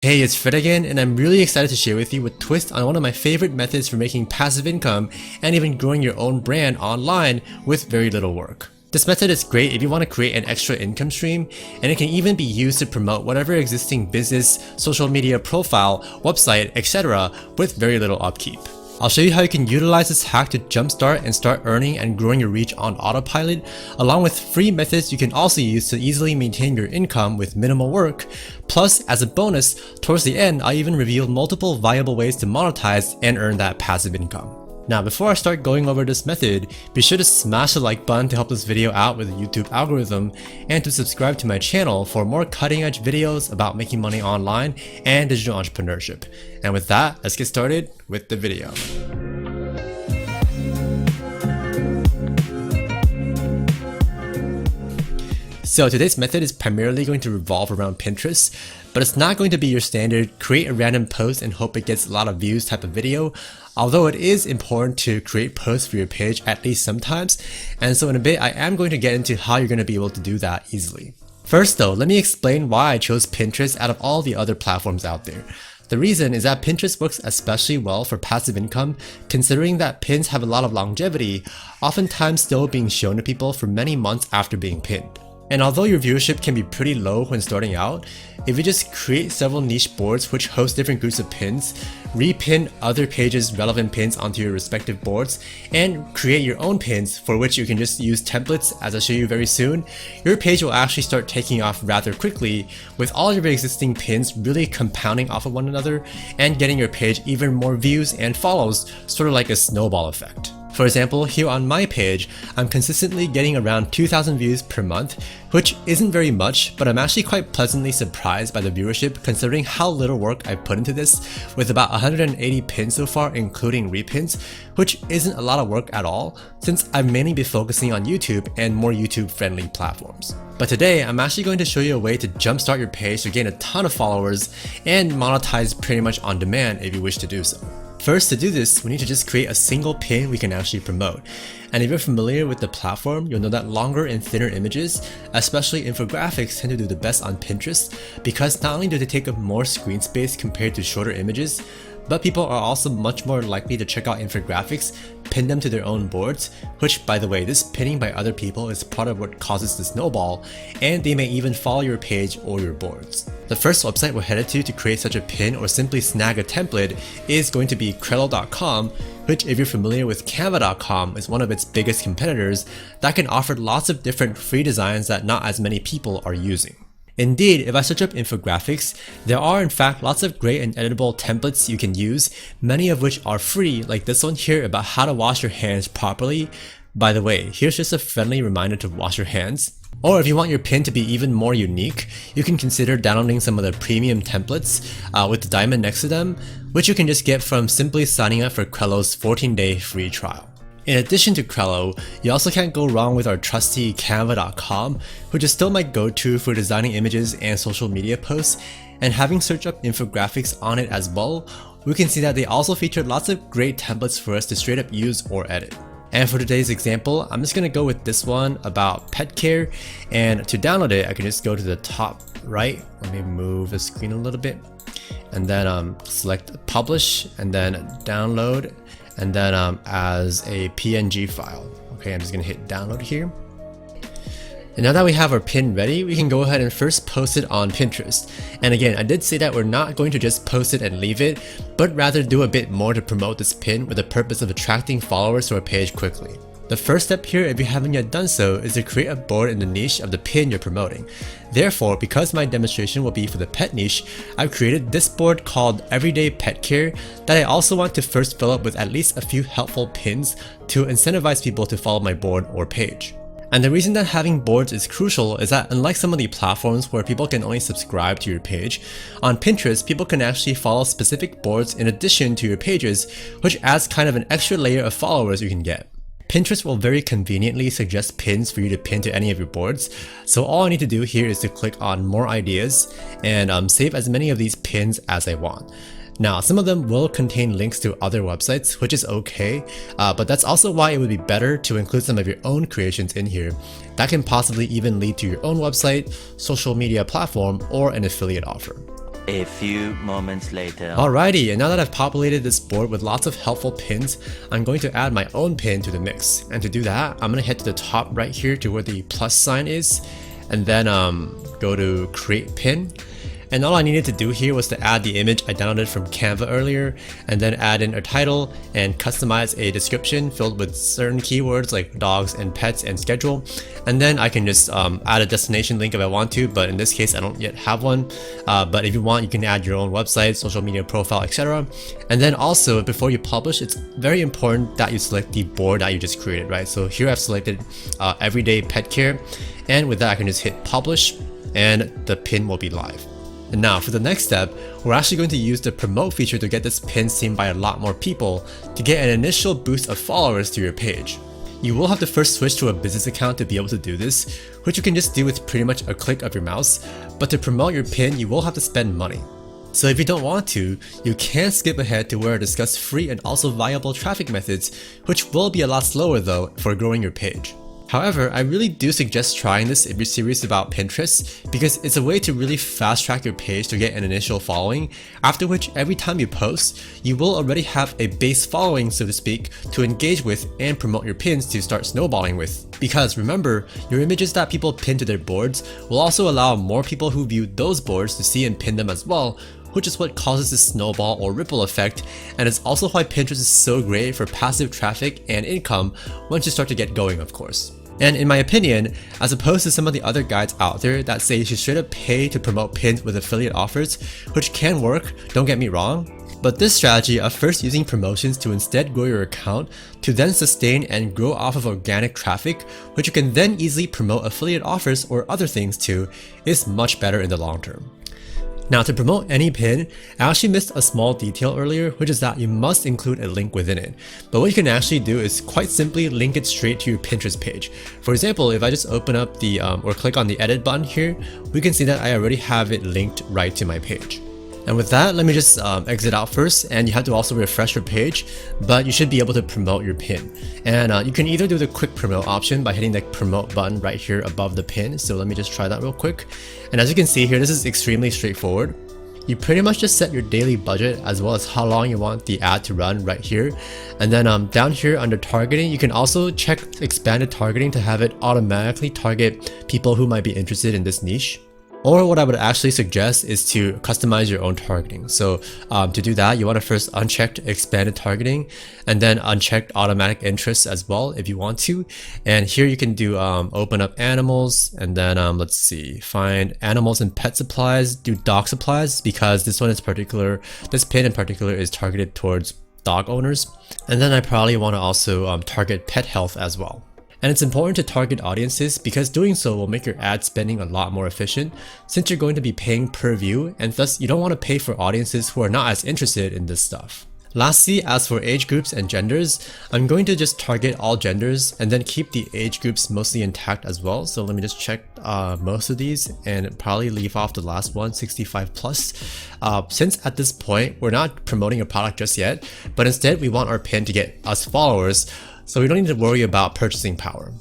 Hey, it's Fred again, and I'm really excited to share with you a twist on one of my favorite methods for making passive income and even growing your own brand online with very little work. This method is great if you want to create an extra income stream, and it can even be used to promote whatever existing business, social media profile, website, etc. with very little upkeep. I'll show you how you can utilize this hack to jumpstart and start earning and growing your reach on autopilot, along with free methods you can also use to easily maintain your income with minimal work. Plus, as a bonus, towards the end, I'll even reveal multiple viable ways to monetize and earn that passive income. Now, before I start going over this method, be sure to smash the like button to help this video out with the YouTube algorithm and to subscribe to my channel for more cutting edge videos about making money online and digital entrepreneurship. And with that, let's get started with the video. So today's method is primarily going to revolve around Pinterest, but it's not going to be your standard create a random post and hope it gets a lot of views type of video, although it is important to create posts for your page at least sometimes. And so in a bit, I am going to get into how you're going to be able to do that easily. First though, let me explain why I chose Pinterest out of all the other platforms out there. The reason is that Pinterest works especially well for passive income, considering that pins have a lot of longevity, oftentimes still being shown to people for many months after being pinned. And although your viewership can be pretty low when starting out, if you just create several niche boards which host different groups of pins, repin other pages' relevant pins onto your respective boards, and create your own pins for which you can just use templates as I'll show you very soon, your page will actually start taking off rather quickly, with all your existing pins really compounding off of one another and getting your page even more views and follows, sort of like a snowball effect. For example, here on my page, I'm consistently getting around 2,000 views per month, which isn't very much, but I'm actually quite pleasantly surprised by the viewership considering how little work I've put into this, with about 180 pins so far including repins, which isn't a lot of work at all, since I've mainly been focusing on YouTube and more YouTube friendly platforms. But today, I'm actually going to show you a way to jumpstart your page to gain a ton of followers and monetize pretty much on demand if you wish to do so. First, to do this, we need to just create a single pin we can actually promote. And if you're familiar with the platform, you'll know that longer and thinner images, especially infographics, tend to do the best on Pinterest because not only do they take up more screen space compared to shorter images, but people are also much more likely to check out infographics, pin them to their own boards, which by the way, this pinning by other people is part of what causes the snowball, and they may even follow your page or your boards. The first website we're headed to create such a pin or simply snag a template is going to be Trello.com, which if you're familiar with Canva.com is one of its biggest competitors that can offer lots of different free designs that not as many people are using. Indeed, if I search up infographics, there are in fact lots of great and editable templates you can use, many of which are free, like this one here about how to wash your hands properly. By the way, here's just a friendly reminder to wash your hands. Or if you want your pin to be even more unique, you can consider downloading some of the premium templates with the diamond next to them, which you can just get from simply signing up for Trello's 14-day free trial. In addition to Trello, you also can't go wrong with our trusty Canva.com, which is still my go-to for designing images and social media posts, and having searched up infographics on it as well, we can see that they also feature lots of great templates for us to straight up use or edit. And for today's example, I'm just gonna go with this one about pet care, and to download it, I can just go to the top right. Let me move the screen a little bit, and then select publish, and then download, and then as a PNG file. Okay, I'm just gonna hit download here. And now that we have our pin ready, we can go ahead and first post it on Pinterest. And again, I did say that we're not going to just post it and leave it, but rather do a bit more to promote this pin with the purpose of attracting followers to our page quickly. The first step here, if you haven't yet done so, is to create a board in the niche of the pin you're promoting. Therefore, because my demonstration will be for the pet niche, I've created this board called Everyday Pet Care that I also want to first fill up with at least a few helpful pins to incentivize people to follow my board or page. And the reason that having boards is crucial is that unlike some of the platforms where people can only subscribe to your page, on Pinterest people can actually follow specific boards in addition to your pages, which adds kind of an extra layer of followers you can get. Pinterest will very conveniently suggest pins for you to pin to any of your boards, so all I need to do here is to click on more ideas and save as many of these pins as I want. Now, some of them will contain links to other websites, which is okay, but that's also why it would be better to include some of your own creations in here. That can possibly even lead to your own website, social media platform, or an affiliate offer. A few moments later. Alrighty, and now that I've populated this board with lots of helpful pins, I'm going to add my own pin to the mix. And to do that, I'm going to head to the top right here to where the plus sign is, and then go to create pin. And all I needed to do here was to add the image I downloaded from Canva earlier, and then add in a title and customize a description filled with certain keywords like dogs and pets and schedule. And then I can just add a destination link if I want to, but in this case I don't yet have one. But if you want, you can add your own website, social media profile, etc. And then also, before you publish, it's very important that you select the board that you just created, right? So here I've selected everyday pet care, and with that I can just hit publish and the pin will be live. And now for the next step, we're actually going to use the promote feature to get this pin seen by a lot more people to get an initial boost of followers to your page. You will have to first switch to a business account to be able to do this, which you can just do with pretty much a click of your mouse, but to promote your pin, you will have to spend money. So if you don't want to, you can skip ahead to where I discuss free and also viable traffic methods, which will be a lot slower though for growing your page. However, I really do suggest trying this if you're serious about Pinterest, because it's a way to really fast track your page to get an initial following, after which every time you post, you will already have a base following, so to speak, to engage with and promote your pins to start snowballing with. Because remember, your images that people pin to their boards will also allow more people who view those boards to see and pin them as well, which is what causes this snowball or ripple effect, and it's also why Pinterest is so great for passive traffic and income once you start to get going, of course. And in my opinion, as opposed to some of the other guides out there that say you should straight up pay to promote pins with affiliate offers, which can work, don't get me wrong, but this strategy of first using promotions to instead grow your account to then sustain and grow off of organic traffic, which you can then easily promote affiliate offers or other things to, is much better in the long term. Now, to promote any pin, I actually missed a small detail earlier, which is that you must include a link within it. But what you can actually do is quite simply link it straight to your Pinterest page. For example, if I just open up the or click on the edit button here, we can see that I already have it linked right to my page. And with that, let me just exit out first, and you have to also refresh your page, but you should be able to promote your pin. And you can either do the quick promote option by hitting the promote button right here above the pin. So let me just try that real quick. And as you can see here, this is extremely straightforward. You pretty much just set your daily budget as well as how long you want the ad to run right here. And then down here under targeting, you can also check expanded targeting to have it automatically target people who might be interested in this niche. Or what I would actually suggest is to customize your own targeting. So to do that, you want to first uncheck expanded targeting and then uncheck automatic interests as well if you want to. And here you can do open up animals, and then let's see, find animals and pet supplies, do dog supplies, because this pin in particular is targeted towards dog owners. And then I probably want to also target pet health as well. And it's important to target audiences because doing so will make your ad spending a lot more efficient, since you're going to be paying per view, and thus you don't want to pay for audiences who are not as interested in this stuff. Lastly, as for age groups and genders, I'm going to just target all genders and then keep the age groups mostly intact as well. So let me just check most of these and probably leave off the last one, 65 plus. Since at this point, we're not promoting a product just yet, but instead we want our pin to get us followers, so we don't need to worry about purchasing power.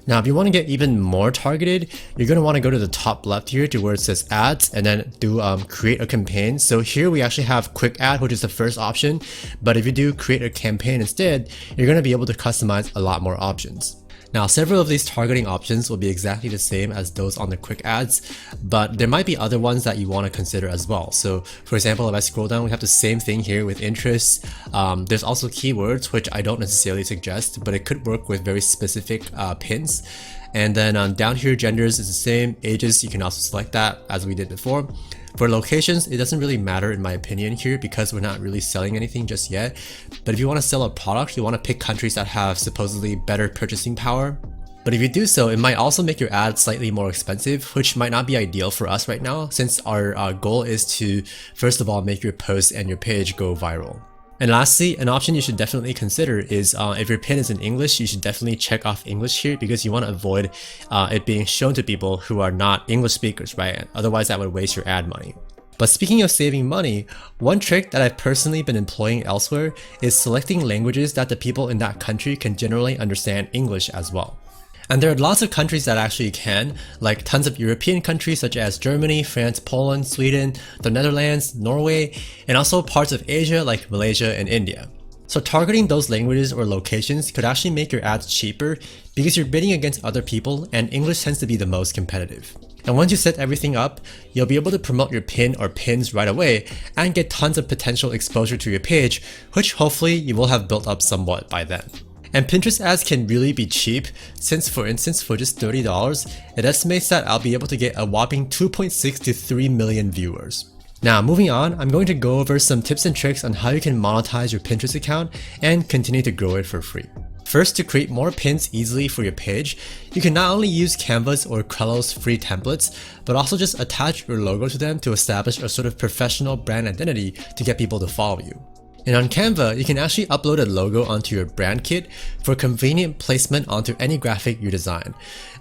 Now, if you want to get even more targeted, you're going to want to go to the top left here to where it says ads and then do create a campaign. So here we actually have quick ad, which is the first option. But if you do create a campaign instead, you're going to be able to customize a lot more options. Now, several of these targeting options will be exactly the same as those on the quick ads, but there might be other ones that you want to consider as well. So for example, if I scroll down, we have the same thing here with interests. There's also keywords, which I don't necessarily suggest, but it could work with very specific pins. And then down here, genders is the same. Ages, you can also select that as we did before. For locations, it doesn't really matter in my opinion here because we're not really selling anything just yet. But if you want to sell a product, you want to pick countries that have supposedly better purchasing power. But if you do so, it might also make your ad slightly more expensive, which might not be ideal for us right now, since our goal is to, first of all, make your post and your page go viral. And lastly, an option you should definitely consider is if your pin is in English, you should definitely check off English here because you want to avoid it being shown to people who are not English speakers, right? Otherwise that would waste your ad money. But speaking of saving money, one trick that I've personally been employing elsewhere is selecting languages that the people in that country can generally understand English as well. And there are lots of countries that actually can, like tons of European countries such as Germany, France, Poland, Sweden, the Netherlands, Norway, and also parts of Asia like Malaysia and India. So targeting those languages or locations could actually make your ads cheaper because you're bidding against other people and English tends to be the most competitive. And once you set everything up, you'll be able to promote your pin or pins right away and get tons of potential exposure to your page, which hopefully you will have built up somewhat by then. And Pinterest ads can really be cheap since, for instance, for just $30, it estimates that I'll be able to get a whopping 2.6 to 3 million viewers. Now moving on, I'm going to go over some tips and tricks on how you can monetize your Pinterest account and continue to grow it for free. First, to create more pins easily for your page, you can not only use Canva's or Trello's free templates, but also just attach your logo to them to establish a sort of professional brand identity to get people to follow you. And on Canva, you can actually upload a logo onto your brand kit for convenient placement onto any graphic you design.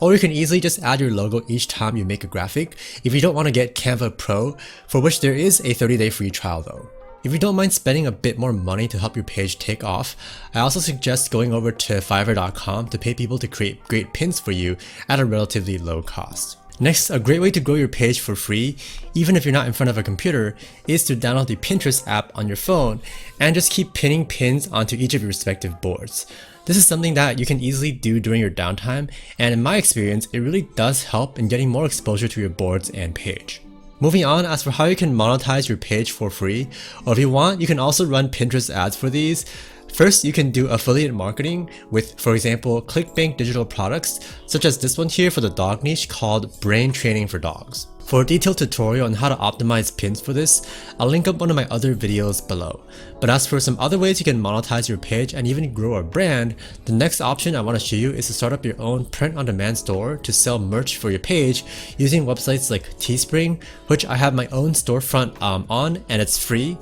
Or you can easily just add your logo each time you make a graphic if you don't want to get Canva Pro, for which there is a 30-day free trial though. If you don't mind spending a bit more money to help your page take off, I also suggest going over to Fiverr.com to pay people to create great pins for you at a relatively low cost. Next, a great way to grow your page for free, even if you're not in front of a computer, is to download the Pinterest app on your phone and just keep pinning pins onto each of your respective boards. This is something that you can easily do during your downtime, and in my experience, it really does help in getting more exposure to your boards and page. Moving on, as for how you can monetize your page for free, or if you want, you can also run Pinterest ads for these. First, you can do affiliate marketing with, for example, ClickBank digital products, such as this one here for the dog niche called Brain Training for Dogs. For a detailed tutorial on how to optimize pins for this, I'll link up one of my other videos below. But as for some other ways you can monetize your page and even grow a brand, the next option I want to show you is to start up your own print-on-demand store to sell merch for your page using websites like Teespring, which I have my own storefront on, and it's free.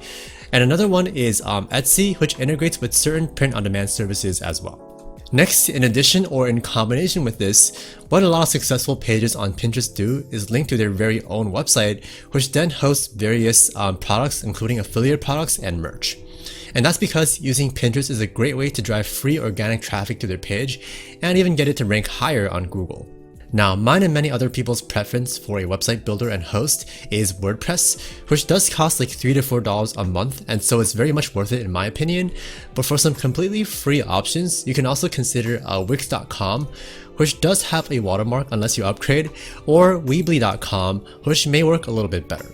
And another one is Etsy, which integrates with certain print-on-demand services as well. Next, in addition or in combination with this, what a lot of successful pages on Pinterest do is link to their very own website, which then hosts various products, including affiliate products and merch. And that's because using Pinterest is a great way to drive free organic traffic to their page and even get it to rank higher on Google. Now, mine and many other people's preference for a website builder and host is WordPress, which does cost like $3 to $4 a month, and so it's very much worth it in my opinion. But for some completely free options, you can also consider Wix.com, which does have a watermark unless you upgrade, or Weebly.com, which may work a little bit better.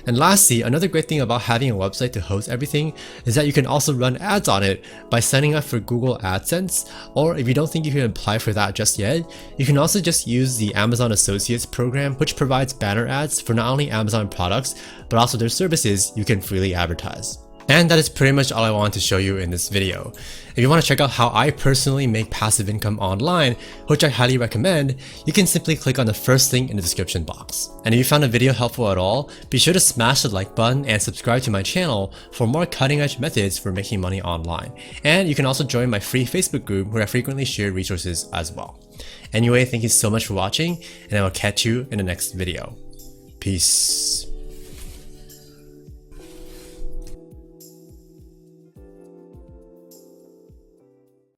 And lastly, another great thing about having a website to host everything is that you can also run ads on it by signing up for Google AdSense, or if you don't think you can apply for that just yet, you can also just use the Amazon Associates program, which provides banner ads for not only Amazon products, but also their services you can freely advertise. And that is pretty much all I wanted to show you in this video. If you want to check out how I personally make passive income online, which I highly recommend, you can simply click on the first link in the description box. And if you found the video helpful at all, be sure to smash the like button and subscribe to my channel for more cutting edge methods for making money online. And you can also join my free Facebook group where I frequently share resources as well. Anyway, thank you so much for watching, and I will catch you in the next video. Peace.